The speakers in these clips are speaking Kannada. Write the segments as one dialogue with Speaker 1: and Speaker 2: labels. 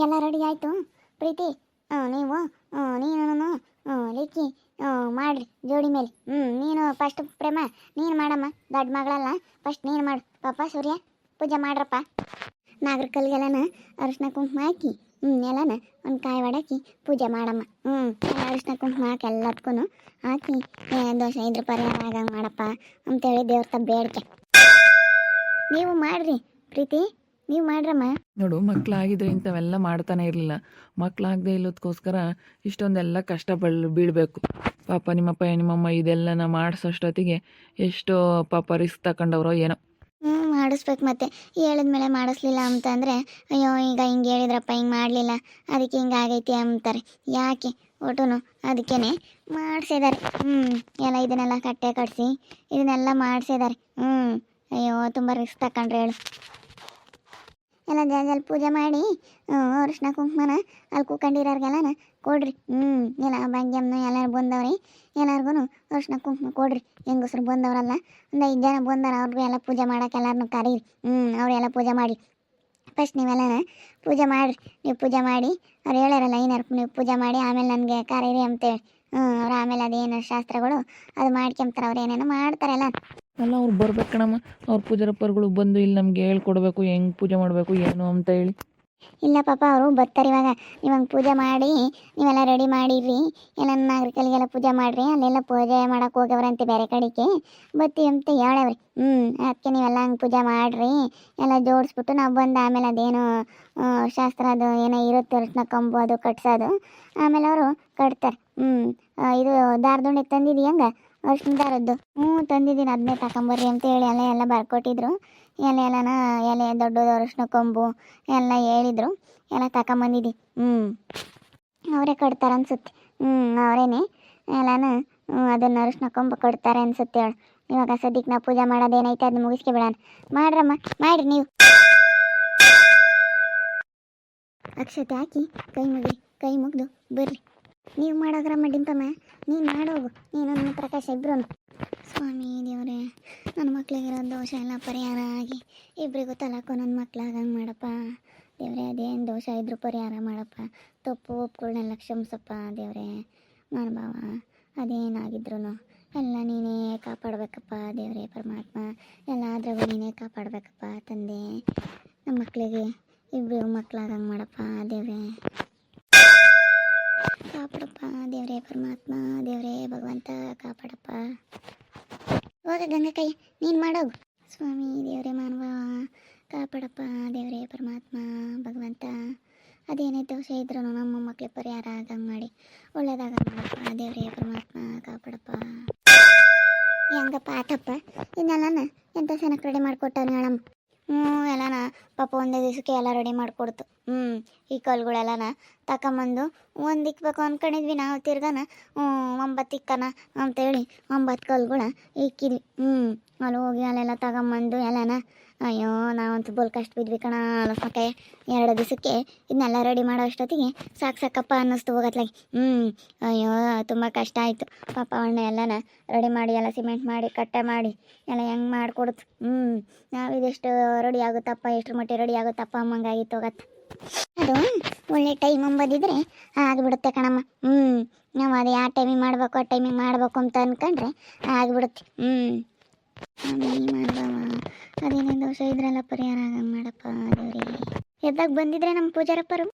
Speaker 1: ಎಲ್ಲ ರೆಡಿ ಆಯಿತು ಪ್ರೀತಿ. ನೀವು ನೀನು ಲಿಕ್ಕಿ ಮಾಡಿರಿ ಜೋಡಿ ಮೇಲೆ. ನೀನು ಫಸ್ಟ್ ಪ್ರೇಮ ನೀನು ಮಾಡಮ್ಮ, ದೊಡ್ಡ ಮಗಳಲ್ಲ, ಫಸ್ಟ್ ನೀನು ಮಾಡು. ಪಾಪ ಸೂರ್ಯ ಪೂಜೆ ಮಾಡ್ರಪ್ಪ. ನಾಗರ ಕಲ್ಗೆಲ್ಲನ ಅರಿಶಿನ ಕುಂಕುಮ ಹಾಕಿ ಎಲ್ಲನ ಒಂದು ಕಾಯಿ ಒಡಾಕಿ ಪೂಜೆ ಮಾಡಮ್ಮ. ಎಲ್ಲ ಅರಿಶಿನ ಕುಂಕುಮ ಹಾಕಿ ಎಲ್ಲದಕ್ಕೂ ಹಾಕಿ ದೋಷ ಇದ್ರೆ ಪರಿಹಾರ ಆಗಂಗೆ ಮಾಡಪ್ಪ ಅಂತೇಳಿ ದೇವ್ರ ತ ಬೇಡಿಕೆ. ನೀವು ಮಾಡ್ರಿ ಪ್ರೀತಿ, ನೀವು ಮಾಡ್ರಮ್ಮ.
Speaker 2: ನೋಡು, ಮಕ್ಕಳಾಗಿದ್ರೆ ಇಂಥವೆಲ್ಲ ಮಾಡ್ತಾನೆ ಇರಲಿಲ್ಲ. ಮಕ್ಕಳಾಗದೆ ಇಲ್ಲದಕ್ಕೋಸ್ಕರ ಇಷ್ಟೊಂದೆಲ್ಲ ಕಷ್ಟ ಬೀಳಬೇಕು. ಪಾಪ ನಿಮ್ಮಪ್ಪ ನಿಮ್ಮಮ್ಮ ಇದೆಲ್ಲನ ಮಾಡಿಸೋಷ್ಟೊತ್ತಿಗೆ ಎಷ್ಟೋ ಪಾಪ ರಿಸ್ಕ್ ತಗೊಂಡವ್ರೋ ಏನೋ.
Speaker 1: ಮಾಡಿಸ್ಬೇಕು. ಮತ್ತೆ ಹೇಳಿದ್ಮೇಲೆ ಮಾಡಿಸ್ಲಿಲ್ಲ ಅಂತಂದರೆ ಅಯ್ಯೋ ಈಗ ಹಿಂಗೆ ಹೇಳಿದ್ರಪ್ಪ, ಹಿಂಗೆ ಮಾಡಲಿಲ್ಲ ಅದಕ್ಕೆ ಹಿಂಗೆ ಆಗೈತಿ ಅಂತಾರೆ. ಯಾಕೆ ಒಟ್ಟುನು ಅದಕ್ಕೇ ಮಾಡಿಸಿದ್ದಾರೆ. ಎಲ್ಲ ಇದನ್ನೆಲ್ಲ ಕಟ್ಟೆ ಕಟ್ಟಿಸಿ ಇದನ್ನೆಲ್ಲ ಮಾಡಿಸಿದ್ದಾರೆ. ಅಯ್ಯೋ ತುಂಬ ರಿಸ್ಕ್ ತಗೊಂಡ್ರೆ ಹೇಳು. ಎಲ್ಲ ಜಾಗದಲ್ಲಿ ಪೂಜೆ ಮಾಡಿ ಅರಿಶಿನ ಕುಂಕುಮನ ಅಲ್ಲಿ ಕೂಕೊಂಡಿರೋರ್ಗೆಲ್ಲನ ಕೊಡ್ರಿ. ಎಲ್ಲ ಭಾಗ್ಯಮ್ಮನ ಎಲ್ಲರೂ ಬಂದವ್ರಿ, ಎಲ್ಲರಿಗೂ ಅರಿಶಿನ ಕುಂಕುಮ ಕೊಡ್ರಿ. ಹೆಂಗಸ್ರು ಬಂದವರಲ್ಲ, ಒಂದು 5 ಜನ ಬಂದವ್ರು, ಅವ್ರಿಗೂ ಎಲ್ಲ ಪೂಜೆ ಮಾಡೋಕೆ ಎಲ್ಲರನ್ನೂ ಕರೀರಿ. ಅವರೆಲ್ಲ ಪೂಜೆ ಮಾಡಿ. ಫಸ್ಟ್ ನೀವೆಲ್ಲನ ಪೂಜೆ ಮಾಡಿರಿ. ನೀವು ಪೂಜೆ ಮಾಡಿ ಅವ್ರು ಹೇಳ್ಯಾರಲ್ಲ ಐನರ್ಕು ನೀವು ಪೂಜೆ ಮಾಡಿ ಆಮೇಲೆ ನನಗೆ ಕರೀರಿ ಅಂತೇಳಿ. ಅವ್ರು ಆಮೇಲೆ ಅದೇನು ಶಾಸ್ತ್ರಗಳು ಅದು ಮಾಡ್ಕೊಂತಾರೆ, ಅವ್ರು ಏನೇನೋ ಮಾಡ್ತಾರಲ್ಲ.
Speaker 2: ಅಲ್ಲ, ಅವ್ರು ಬರ್ಬೇಕು ಕಣಮ್ಮ. ಅವ್ರ ಪೂಜಾರಪ್ಪರುಗಳು ಬಂದು ಇಲ್ಲಿ ನಮಗೆ ಹೇಳ್ಕೊಡ್ಬೇಕು ಹೆಂಗೆ ಪೂಜೆ ಮಾಡಬೇಕು ಏನು ಅಂತ ಹೇಳಿ.
Speaker 1: ಇಲ್ಲ ಪಾಪ, ಅವರು ಬರ್ತಾರೆ ಇವಾಗ. ಇವಾಗ ಪೂಜೆ ಮಾಡಿ ನೀವೆಲ್ಲ ರೆಡಿ ಮಾಡಿರಿ. ಎಲ್ಲ ನಾಗರಿಕರಿಗೆಲ್ಲ ಪೂಜೆ ಮಾಡಿರಿ. ಅಲ್ಲೆಲ್ಲ ಪೂಜೆ ಮಾಡೋಕೆ ಹೋಗವ್ರಂತೆ ಬೇರೆ ಕಡೆಗೆ ಬತ್ತಿ ಅಂತ ಹೇಳವ್ರಿ. ಅದಕ್ಕೆ ನೀವೆಲ್ಲ ಹಂಗೆ ಪೂಜೆ ಮಾಡಿರಿ. ಎಲ್ಲ ಜೋಡಿಸ್ಬಿಟ್ಟು ನಾವು ಬಂದು ಆಮೇಲೆ ಅದೇನು ಶಾಸ್ತ್ರ ಅದು ಏನೋ ಇರುತ್ತೆ, ಅರಿಶಿನ ಕೊಂಬು ಅದು ಕಟ್ಸೋದು. ಆಮೇಲೆ ಅವರು ಕಟ್ತಾರೆ. ಇದು ದಾರದುಂಡೆ ತಂದಿದ್ದೀಯಂಗ ಅರಿಶಿನ ದಾರದ್ದು? ತಂದಿದ್ದೀನಿ, ಅದನ್ನೇ ತಗೊಂಬರ್ರಿ ಅಂತ ಹೇಳಿ ಎಲ್ಲ ಬರ್ಕೊಟ್ಟಿದ್ರು. ಎಲ್ಲನ ಎಲೆ ದೊಡ್ಡದು ಅರಿಶಿನ ಕೊಂಬು ಎಲ್ಲ ಹೇಳಿದ್ರು, ಎಲ್ಲ ತಗೊಂಬಂದಿದ್ದಿ. ಅವರೇ ಕಟ್ತಾರೆ ಅನ್ಸುತ್ತೆ. ಅವರೇನೆ ಎಲ್ಲನ ಅದನ್ನು ಅರಿಶಿನ ಕೊಂಬು ಕೊಡ್ತಾರೆ ಅನ್ಸುತ್ತೆ ಹೇಳು. ಇವಾಗ ಸದ್ಯಕ್ಕೆ ನಾವು ಪೂಜೆ ಮಾಡೋದೇನೈತೆ ಅದನ್ನ ಮುಗಿಸ್ಕೆ ಬಿಡೋಣ. ಮಾಡ್ರಮ್ಮ, ಮಾಡಿರಿ ನೀವು. ಅಕ್ಷತೆ ಹಾಕಿ ಕೈ ಮುಗಿದು ಬರ್ರಿ. ನೀವು ಮಾಡೋಗ್ರಮ್ಮ ಡಿಂಪಮ್ಮ, ನೀನು ಮಾಡೋಗು, ನೀನು ನನ್ನ ಪ್ರಕಾಶ ಇಬ್ರು. ಸ್ವಾಮಿ ದೇವರೇ, ನನ್ನ ಮಕ್ಳಿಗಿರೋ ದೋಷ ಎಲ್ಲ ಪರಿಹಾರ ಆಗಿ ಇಬ್ಬರಿಗೂ ತಲಾಕು ನನ್ನ ಮಕ್ಳಾಗಂಗೆ ಮಾಡಪ್ಪ ದೇವರೇ. ಅದೇನು ದೋಷ ಇದ್ರೂ ಪರಿಹಾರ ಮಾಡಪ್ಪ. ತಪ್ಪು ಒಪ್ಪುಗಳನ್ನೆಲ್ಲ ಕ್ಷಮಿಸಪ್ಪ ದೇವರೇ. ನನ್ನ ಭಾವ ಅದೇನಾಗಿದ್ರು ಎಲ್ಲ ನೀನೇ ಕಾಪಾಡಬೇಕಪ್ಪ ದೇವರೇ ಪರಮಾತ್ಮ. ಎಲ್ಲಾದ್ರಾಗೂ ನೀನೇ ಕಾಪಾಡಬೇಕಪ್ಪ ತಂದೆ. ನಮ್ಮ ಮಕ್ಕಳಿಗೆ ಇಬ್ಬರು ಮಕ್ಕಳಾಗಂಗೆ ಮಾಡಪ್ಪ ದೇವರೇ. ಕಾಪಾಡಪ್ಪ ದೇವರೇ ಪರಮಾತ್ಮ, ದೇವರೇ ಭಗವಂತ ಕಾಪಾಡಪ್ಪ. ಹೋಗ ಗಂಗಾ ನೀನು ಮಾಡೋಗು. ಸ್ವಾಮಿ ದೇವರೇ ಮಾನವ ಕಾಪಾಡಪ್ಪ ದೇವರೇ ಪರಮಾತ್ಮ ಭಗವಂತ. ಅದೇನೇ ದೋಷ ಇದ್ರೂ ನಮ್ಮ ಮಕ್ಳಿಗೆ ಪರಿಹಾರ ಆಗಂಗೆ ಮಾಡಿ ಒಳ್ಳೇದಾಗ ಮಾಡಪ್ಪ ದೇವರೇ ಪರಮಾತ್ಮ ಕಾಪಾಡಪ್ಪ. ಹೆಂಗಪ್ಪ ಆತಪ್ಪ ಇದನ್ನೆಲ್ಲನ ಎಂಥ ಸೆನಕ್ಕೆ ರೆಡಿ ಮಾಡಿಕೊಟ್ಟವ್ರು ಹೇಳಮ್ಮ. ಎಲ್ಲನ ಪಾಪ ಒಂದೇ ದಿವಸಕ್ಕೆ ಎಲ್ಲ ರೆಡಿ ಮಾಡಿಕೊಡ್ತು. ಈ ಕಲ್ಗಳೆಲ್ಲನ ತಗೊಂಬಂದು ಒಂದು ಇಕ್ಬೇಕು ಅಂದ್ಕೊಂಡಿದ್ವಿ ನಾವು. ತಿರ್ಗಾನ 9 ಇಕ್ಕನ ಅಂತೇಳಿ 9 ಕಲ್ಗಳ ಇಕ್ಕಿದ್ವಿ. ಅಲ್ಲಿ ಹೋಗಿ ಅಲ್ಲೆಲ್ಲ ತಗೊಂಬಂದು ಎಲ್ಲನ ಅಯ್ಯೋ ನಾವಂತೂ ಬೋಲ್ ಕಷ್ಟ ಬಿದ್ವಿ ಕಣ. ಮಕ್ಕೆ 2 ದಿವಸಕ್ಕೆ ಇದನ್ನೆಲ್ಲ ರೆಡಿ ಮಾಡೋ ಅಷ್ಟೊತ್ತಿಗೆ ಸಾಕಪ್ಪ ಅನ್ನಿಸ್ತು ಹೋಗತ್ಲಾಗಿ. ಅಯ್ಯೋ ತುಂಬ ಕಷ್ಟ ಆಯಿತು ಪಾಪ. ಅಣ್ಣ ಎಲ್ಲನ ರೆಡಿ ಮಾಡಿ ಎಲ್ಲ ಸಿಮೆಂಟ್ ಮಾಡಿ ಕಟ್ಟೆ ಮಾಡಿ ಎಲ್ಲ ಹೆಂಗೆ ಮಾಡಿಕೊಡ್ತು. ನಾವು ಇದೆಷ್ಟು ರೆಡಿ ಆಗುತ್ತಪ್ಪ, ಎಷ್ಟು ಮಟ್ಟಿಗೆ ರೆಡಿ ಆಗುತ್ತಪ್ಪ ಅಮ್ಮಂಗಾಗಿತ್ತು ಹೋಗತ್ತೆ. ಅದು ಒಳ್ಳೆ ಟೈಮ್ ಅಂಬೋದಿದ್ರೆ ಆಗಿಬಿಡುತ್ತೆ ಕಣಮ್ಮ. ನಾವು ಅದು ಯಾವ ಟೈಮಿಗೆ ಮಾಡಬೇಕು ಆ ಟೈಮಿಗೆ ಮಾಡಬೇಕು ಅಂತ ಅಂದ್ಕೊಂಡ್ರೆ ಆಗಿಬಿಡುತ್ತೆ. ಅದೇನೇ ದೋಷ ಇದ್ರೆಲ್ಲ ಪರಿಹಾರ ಆಗಂಗೆ ಮಾಡಪ್ಪ ದೇವರಿಗೆ. ಎದ್ದಾಗ ಬಂದಿದ್ರೆ ನಮ್ಮ ಪೂಜಾರಪ್ಪರು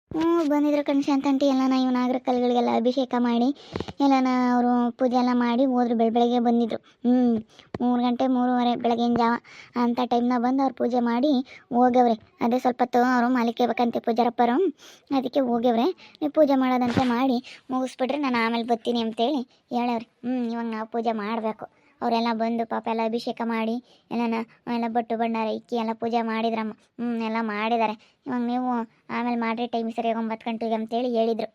Speaker 1: ಬಂದಿದ್ರು ಕಣ್ಶಾಂತಂಟಿ ಎಲ್ಲನ ಇವು ನಾಗರ ಕಲ್ಗಳಿಗೆಲ್ಲ ಅಭಿಷೇಕ ಮಾಡಿ ಎಲ್ಲನ ಅವರು ಪೂಜೆ ಎಲ್ಲ ಮಾಡಿ ಹೋದ್ರು. ಬೆಳಗ್ಗೆ ಬಂದಿದ್ರು. 3 ಗಂಟೆ 3:30 ಬೆಳಗಿನ ಜಾವ ಅಂಥ ಟೈಮ್ನಾಗ ಬಂದು ಅವ್ರು ಪೂಜೆ ಮಾಡಿ ಹೋಗವ್ರೆ. ಅದೇ ಸ್ವಲ್ಪ ಹೊತ್ತು ಅವರು ಮಾಲಿಕಬೇಕಂತೆ ಪೂಜಾರಪ್ಪರು, ಅದಕ್ಕೆ ಹೋಗ್ಯವ್ರೆ. ನೀವು ಪೂಜೆ ಮಾಡೋದಂತೆ ಮಾಡಿ ಮುಗಿಸ್ಬಿಟ್ರೆ ನಾನು ಆಮೇಲೆ ಬರ್ತೀನಿ ಅಂತೇಳಿ ಹೇಳವ್ರಿ. ಇವಾಗ ನಾವು ಪೂಜೆ ಮಾಡಬೇಕು. ಅವರೆಲ್ಲ ಬಂದು ಪಾಪ ಎಲ್ಲ ಅಭಿಷೇಕ ಮಾಡಿ ಎಲ್ಲ ಬಟ್ಟು ಭಂಡಾರ ಇಕ್ಕಿ ಎಲ್ಲ ಪೂಜೆ ಮಾಡಿದ್ರಮ್ಮ. ಎಲ್ಲ ಮಾಡಿದ್ದಾರೆ. ಇವಾಗ ನೀವು ಆಮೇಲೆ ಮಾಡಿರಿ ಟೈಮ್ ಸರಿ 9 ಗಂಟೆಗೆ ಅಂತೇಳಿ ಹೇಳಿದರು.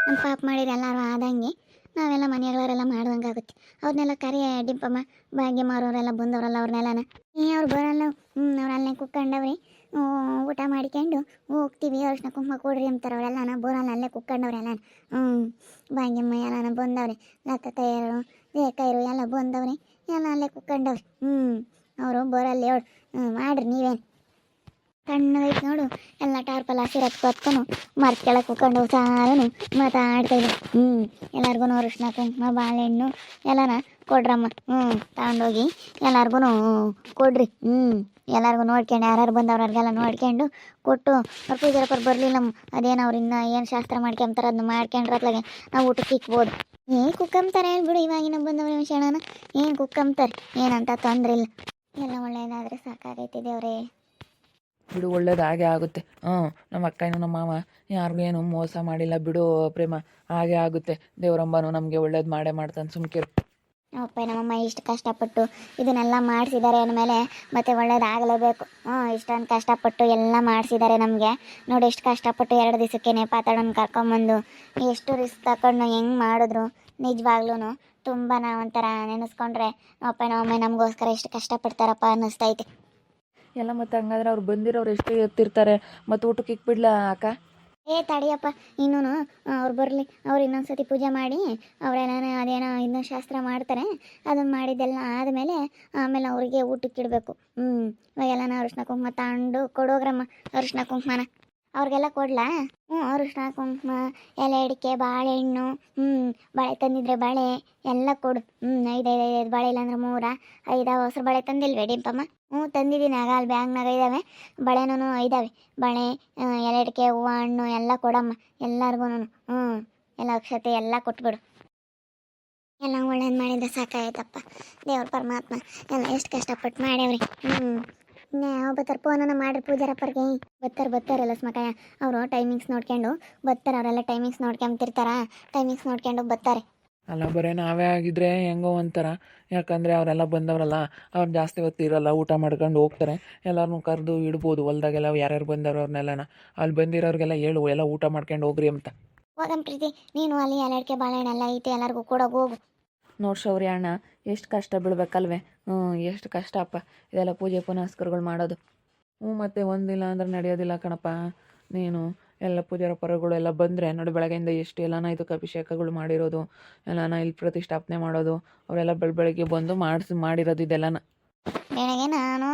Speaker 1: ನಮ್ಮ ಪಾಪ ಮಾಡಿರಿ ಎಲ್ಲರೂ ಆದಂಗೆ ನಾವೆಲ್ಲ ಮನೆಯವರೆಲ್ಲ ಮಾಡ್ದಂಗೆ ಆಗುತ್ತೆ. ಅವ್ರನ್ನೆಲ್ಲ ಕರಿ ಡಿಂಪಮ್ಮ, ಭಾಗ್ಯಮ್ಮ ಅವರೆಲ್ಲ ಬಂದವರಲ್ಲ ಅವ್ರನ್ನೆಲ್ಲನ. ಅವ್ರು ಬರೋಲ್ಲ. ಅವ್ರು ಅಲ್ಲೇ ಕುತ್ಕೊಂಡವ್ರಿ. ಊಟ ಮಾಡ್ಕೊಂಡು ಹೋಗ್ತೀವಿ, ಅರಿಶಿನ ಕುಂಕುಮ ಕೊಡ್ರಿ ಅಂತಾರೆ. ಅವರೆಲ್ಲನ ಬರೋಲ್ಲ, ಅಲ್ಲೇ ಕುತ್ಕೊಂಡವ್ರೆಲ್ಲ. ಭಾಗ್ಯಮ್ಮ ಎಲ್ಲನ ಬಂದವ್ರಿ. ಲಕ್ಕಯ್ಯರು ರೇಖಯ್ಯರು ಎಲ್ಲ ಬಂದವ್ರಿ. ಎಲ್ಲ ಅಲ್ಲೇ ಕುತ್ಕೊಂಡವ್ರಿ. ಅವರು ಬರಲ್ಲ ಹೇಳು. ಮಾಡಿರಿ ನೀವೇನು. ತಣ್ಣಗೈತೆ ನೋಡು, ಎಲ್ಲ ಟಾರ್ಪಲ್ ಕಲಾಸಿ ರತ್ಕೊತ್ಕೊನು ಮರ್ತ್ ಕೆಳಗೆ ಕುತ್ಕೊಂಡು ಸಾರನು ಮಾತಾಡ್ತಾಯಿದ್ರು. ಎಲ್ಲರಿಗೂ ಅರಿಶಿನ ಕುಂಕುಮ ಬಾಳೆಹಣ್ಣು ಎಲ್ಲನ ಕೊಡ್ರಮ್ಮ. ತಗೊಂಡೋಗಿ ಎಲ್ಲರಿಗೂ ಕೊಡ್ರಿ. ಎಲ್ಲರಿಗೂ ನೋಡ್ಕೊಂಡು ಯಾರು ಬಂದವ್ರಿಗೆಲ್ಲ ನೋಡ್ಕೊಂಡು ಕೊಟ್ಟು ಅವ್ರ ಪೂಜಾರಪ್ಪರು ಬರಲಿಲ್ಲ. ಅದೇನು ಅವ್ರು ಇನ್ನೂ ಏನು ಶಾಸ್ತ್ರ ಮಾಡ್ಕೊಂತಾರೆ ಅದನ್ನ ಮಾಡ್ಕೊಂಡ್ರೆ ಅತ್ಲಾಗೆ ನಾವು ಊಟಕ್ಕೆ ಇಕ್ಬೋದು. ಕುಕ್ಕಂತಾರೆ ಹೇಳ್ಬಿಡು, ಇವಾಗಿನ ಬಂದವ್ರ ಶಣನ ಏನು ಕುಕ್ಕಂತಾರೆ, ಏನಂತ ತೊಂದ್ರೆ ಇಲ್ಲ. ಎಲ್ಲ ಒಳ್ಳೇದಾದರೆ ಸಾಕಾಗೈತಿ ದೇವ್ರೇ.
Speaker 2: ಬಿಡು, ಒಳ್ಳೇದು ಹಾಗೆ ಆಗುತ್ತೆ. ನಮ್ಮ ಅಕ್ಕನೂ ನಮ್ಮ ಮಾವ ಯಾರಿಗೂ ಏನು ಮೋಸ ಮಾಡಿಲ್ಲ ಬಿಡು ಪ್ರೇಮ, ಹಾಗೆ ಆಗುತ್ತೆ. ದೇವರಂಬನು ನಮಗೆ ಒಳ್ಳೇದು ಮಾಡೇ ಮಾಡ್ತಾನೆ, ಸುಮ್ಕಿರು.
Speaker 1: ನಮ್ಮಪ್ಪ ನಮ್ಮಮ್ಮ ಇಷ್ಟು ಕಷ್ಟಪಟ್ಟು ಇದನ್ನೆಲ್ಲ ಮಾಡಿಸಿದ್ದಾರೆ ಅಂದಮೇಲೆ ಮತ್ತೆ ಒಳ್ಳೇದಾಗಲೇಬೇಕು. ಇಷ್ಟೊಂದು ಕಷ್ಟಪಟ್ಟು ಎಲ್ಲ ಮಾಡಿಸಿದ್ದಾರೆ ನಮಗೆ. ನೋಡಿ ಎಷ್ಟು ಕಷ್ಟಪಟ್ಟು 2 ದಿವಸಕ್ಕೆ ಪಾತಾಳನ ಕರ್ಕೊಂಬಂದು ಎಷ್ಟು ರಿಸ್ಕ್ ತಗೊಂಡು ಹೆಂಗೆ ಮಾಡಿದ್ರು. ನಿಜವಾಗ್ಲೂ ತುಂಬ ಒಂಥರ ನೆನೆಸ್ಕೊಂಡ್ರೆ ನಮ್ಮಪ್ಪ ನಮ್ಮಮ್ಮ ನಮಗೋಸ್ಕರ ಎಷ್ಟು ಕಷ್ಟಪಡ್ತಾರಪ್ಪ ಅನ್ನಿಸ್ತೈತೆ.
Speaker 2: ಎಲ್ಲ ಮತ್ತೆ ಹಂಗಾದ್ರೆ ಅವ್ರು ಬಂದಿರೋರು ಎಷ್ಟು ಎತ್ತಿರ್ತಾರೆ, ಮತ್ತು ಊಟಕ್ಕೆ ಇಕ್ಬಿಡ್ಲಾ ಅಕ್ಕ?
Speaker 1: ತಡಿಯಪ್ಪ, ಇನ್ನೂ ಅವ್ರು ಬರಲಿ. ಅವ್ರು ಇನ್ನೊಂದ್ಸತಿ ಪೂಜೆ ಮಾಡಿ ಅವರೆಲ್ಲ ಅದೇನೋ ಇನ್ನೂ ಶಾಸ್ತ್ರ ಮಾಡ್ತಾರೆ. ಅದನ್ನು ಮಾಡಿದ್ದೆಲ್ಲ ಆದಮೇಲೆ ಆಮೇಲೆ ಅವರಿಗೆ ಊಟಕ್ಕೆ ಇಡಬೇಕು. ಇವಾಗೆಲ್ಲ ಅರಿಶಿನ ಕುಂಕುಮ ತಗೊಂಡು ಕೊಡೋಗ್ರಮ್ಮ. ಅರಿಶಿನ ಕುಂಕುಮನ ಅವ್ರಿಗೆಲ್ಲ ಕೊಡ್ಲಾ? ಅರಿಶಿನ ಕುಂಕುಮ, ಎಲೆ ಅಡಿಕೆ, ಬಾಳೆಹಣ್ಣು, ಬಾಳೆ ತಂದಿದ್ರೆ ಬಾಳೆ ಎಲ್ಲ ಕೊಡು. 5 ಬಾಳೆ ಇಲ್ಲಾಂದ್ರೆ 3 5 ಹೊಸರು ಬಾಳೆ ತಂದಿಲ್ವೇ ಡಿಂಪಮ್ಮ? ತಂದಿದ್ದೀನಿ. ಆಗ ಅಲ್ಲಿ ಬ್ಯಾಂಗ್ನಾಗ ಇದ್ದಾವೆ ಬಳೆನೂ ಇದ್ದಾವೆ. ಬಳೆ, ಎಲೆ ಅಡಿಕೆ, ಹೂವು, ಹಣ್ಣು ಎಲ್ಲ ಕೊಡಮ್ಮ ಎಲ್ಲರಿಗೂ. ಎಲ್ಲ ಅಕ್ಷತೆ ಎಲ್ಲ ಕೊಟ್ಬಿಡು. ಎಲ್ಲ ಒಳ್ಳೇದು ಮಾಡಿದ್ರೆ ಸಾಕಾಯ್ತಪ್ಪ. ದೇವ್ರ ಪರಮಾತ್ಮ ಎಲ್ಲ ಎಷ್ಟು ಕಷ್ಟಪಟ್ಟು ಮಾಡ್ಯಾವ್ರಿ. ಬರ್ತಾರೆ, ಫೋನನ್ನು ಮಾಡ್ರಿ ಪೂಜಾರಪ್ಪರಿಗೆ. ಬರ್ತಾರಲ್ಲ ಸ್ಮಕಾಯ ಅವರು ಟೈಮಿಂಗ್ಸ್ ನೋಡ್ಕೊಂಡು ಬರ್ತಾರೆ. ಅವರೆಲ್ಲ ಟೈಮಿಂಗ್ಸ್ ನೋಡ್ಕೊಂತಿರ್ತಾರ, ಟೈಮಿಂಗ್ಸ್ ನೋಡ್ಕೊಂಡು ಬರ್ತಾರೆ.
Speaker 2: ಅಲ್ಲ, ಬರೀ ನಾವೇ ಆಗಿದ್ರೆ ಹೆಂಗೋ ಒಂಥರ. ಯಾಕಂದರೆ ಅವರೆಲ್ಲ ಬಂದವರಲ್ಲ, ಅವ್ರು ಜಾಸ್ತಿ ಹೊತ್ತು ಇರೋಲ್ಲ, ಊಟ ಮಾಡ್ಕೊಂಡು ಹೋಗ್ತಾರೆ. ಎಲ್ಲರನ್ನೂ ಕರೆದು ಇಡ್ಬೋದು ಹೊಲ್ದಾಗೆಲ್ಲ ಯಾರ್ಯಾರು ಬಂದವರು ಅವ್ರನ್ನೆಲ್ಲನ. ಅಲ್ಲಿ ಬಂದಿರೋರಿಗೆಲ್ಲ ಹೇಳು ಎಲ್ಲ ಊಟ ಮಾಡ್ಕೊಂಡು ಹೋಗ್ರಿ ಅಂತ.
Speaker 1: ಹೋಗಂ ಪ್ರೀತಿ, ನೀನು ಅಲ್ಲಿ ಎಲೆ ಅಡಿಕೆ ಬಾಳೆಹಣ್ಣೆಲ್ಲ ಐತೆ ಎಲ್ಲರಿಗೂ ಕೊಡೋಗಿ ಹೋಗು.
Speaker 2: ನೋಡಿ ಶೌರ್ಯ ಅಣ್ಣ, ಎಷ್ಟು ಕಷ್ಟ ಬೀಳ್ಬೇಕಲ್ವೇ? ಎಷ್ಟು ಕಷ್ಟ ಅಪ್ಪ ಇದೆಲ್ಲ ಪೂಜೆ ಪುನಸ್ಕಾರಗಳು ಮಾಡೋದು. ಮತ್ತು ಒಂದಿಲ್ಲ ಅಂದ್ರೆ ನಡೆಯೋದಿಲ್ಲ ಕಣಪ್ಪ. ನೀನು ಎಲ್ಲ ಪೂಜಾರ ಪರಗಳು ಎಲ್ಲ ಬಂದರೆ ನೋಡಿ, ಬೆಳಗ್ಗೆಯಿಂದ ಎಷ್ಟು ಎಲ್ಲನ ಇದಕ್ಕೆ ಅಭಿಷೇಕಗಳು ಮಾಡಿರೋದು, ಎಲ್ಲನ ಇಲ್ಲಿ ಪ್ರತಿಷ್ಠಾಪನೆ ಮಾಡೋದು, ಅವರೆಲ್ಲ ಬೆಳಗ್ಗೆ ಬಂದು ಮಾಡಿರೋದು ಇದೆಲ್ಲನ.
Speaker 1: ಬೆಳಗ್ಗೆ ನಾನು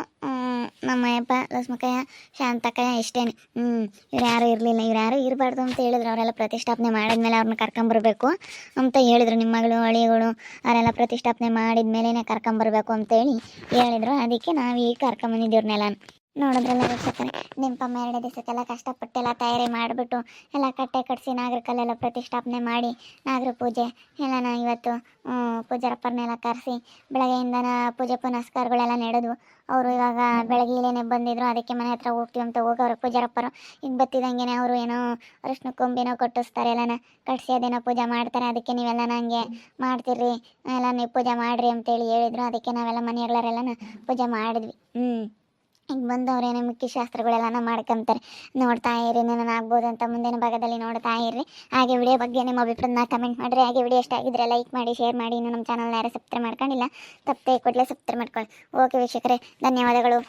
Speaker 1: ನಮ್ಮ ಅಪ್ಪ ಲಕ್ಷ್ಮಕ್ಕಯ್ಯ ಶಾಂತಕ್ಕಯ್ಯ ಇಷ್ಟೇನೆ. ಇವ್ರು ಯಾರು ಇರಲಿಲ್ಲ. ಇವ್ರು ಯಾರು ಇರಬಾರ್ದು ಅಂತ ಹೇಳಿದ್ರು. ಅವರೆಲ್ಲ ಪ್ರತಿಷ್ಠಾಪನೆ ಮಾಡಿದ್ಮೇಲೆ ಅವ್ರನ್ನ ಕರ್ಕೊಂಬರ್ಬೇಕು ಅಂತ ಹೇಳಿದರು. ನಿಮ್ಮ ಮಗಳು ಅಳಿಗಳು ಅವರೆಲ್ಲ ಪ್ರತಿಷ್ಠಾಪನೆ ಮಾಡಿದ್ಮೇಲೆ ಕರ್ಕೊಂಬರ್ಬೇಕು ಅಂತೇಳಿ ಹೇಳಿದರು. ಅದಕ್ಕೆ ನಾವು ಈಗ ಕರ್ಕೊಂಬಂದಿದ್ದೀವ್ರನ್ನೆಲ್ಲ. ನೋಡಿದ್ರಲ್ಲ ವೀಕ್ಷಕರೇ, ನಿಂಪಮ್ಮ 2 ದಿವಸಕ್ಕೆಲ್ಲ ಕಷ್ಟಪಟ್ಟೆಲ್ಲ ತಯಾರಿ ಮಾಡಿಬಿಟ್ಟು ಎಲ್ಲ ಕಟ್ಟೆ ಕಟ್ಟಿಸಿ ನಾಗರ ಕಲ್ಲೆಲ್ಲ ಪ್ರತಿಷ್ಠಾಪನೆ ಮಾಡಿ ನಾಗರ ಪೂಜೆ ಎಲ್ಲನ ಇವತ್ತು ಪೂಜಾರಪ್ಪರನ್ನೆಲ್ಲ ಕರೆಸಿ ಬೆಳಗ್ಗೆಯಿಂದನ ಪೂಜೆ ಪುನಸ್ಕಾರಗಳೆಲ್ಲ ನಡೆದು ಅವರು ಇವಾಗ ಬೆಳಗ್ಗೆ ಇಲ್ಲೇನೆ ಬಂದಿದ್ರು. ಅದಕ್ಕೆ ಮನೆ ಹತ್ರ ಹೋಗ್ತೀವಿ ಅಂತ ಹೋಗಿ ಅವ್ರ ಪೂಜಾರಪ್ಪರು ಈಗ ಬತ್ತಿದಂಗೆ ಅವರು ಏನೋ ಅರಿಶಿನ ಕೊಂಬಿನೋ ಕಟ್ಟಿಸ್ತಾರೆ, ಎಲ್ಲನ ಕಟ್ಟಿಸಿ ಅದೇನೋ ಪೂಜೆ ಮಾಡ್ತಾರೆ. ಅದಕ್ಕೆ ನೀವೆಲ್ಲ ನನಗೆ ಮಾಡ್ತೀರಿ, ಎಲ್ಲ ನೀವು ಪೂಜೆ ಮಾಡಿರಿ ಅಂತೇಳಿ ಹೇಳಿದರು. ಅದಕ್ಕೆ ನಾವೆಲ್ಲ ಮನೆಯವರೆಲ್ಲನ ಪೂಜೆ ಮಾಡಿದ್ವಿ. ಈಗ ಬಂದವ್ರೇನೇ ಮುಖ್ಯ ಶಾಸ್ತ್ರಗಳೆಲ್ಲ ಮಾಡ್ಕೊಂತಾರೆ. ನೋಡ್ತಾ ಇರಿ, ನಾನು ಆಗ್ಬೋದು ಅಂತ ಮುಂದಿನ ಭಾಗದಲ್ಲಿ ನೋಡ್ತಾ ಇರ್ರಿ. ಹಾಗೆ ವಿಡಿಯೋ ಬಗ್ಗೆ ನಿಮ್ಮ ಅಭಿಪ್ರಾಯನ ಕಮೆಂಟ್ ಮಾಡಿರಿ. ಹಾಗೆ ವಿಡಿಯೋ ಇಷ್ಟ ಆಗಿದ್ರೆ ಲೈಕ್ ಮಾಡಿ, ಶೇರ್ ಮಾಡಿ. ಇನ್ನು ನಮ್ಮ ಚಾನಲ್ನ ಯಾರು ಸಬ್ಸ್ಕ್ರೈಬ್ ಮಾಡ್ಕೊಂಡಿಲ್ಲ ತಪ್ಪೇ ಕೊಡಲೇ ಸಬ್ಸ್ಕ್ರೈಬ್ ಮಾಡ್ಕೊಳ್ಳಿ. ಓಕೆ ವೀಕ್ಷಕರೇ, ಧನ್ಯವಾದಗಳು.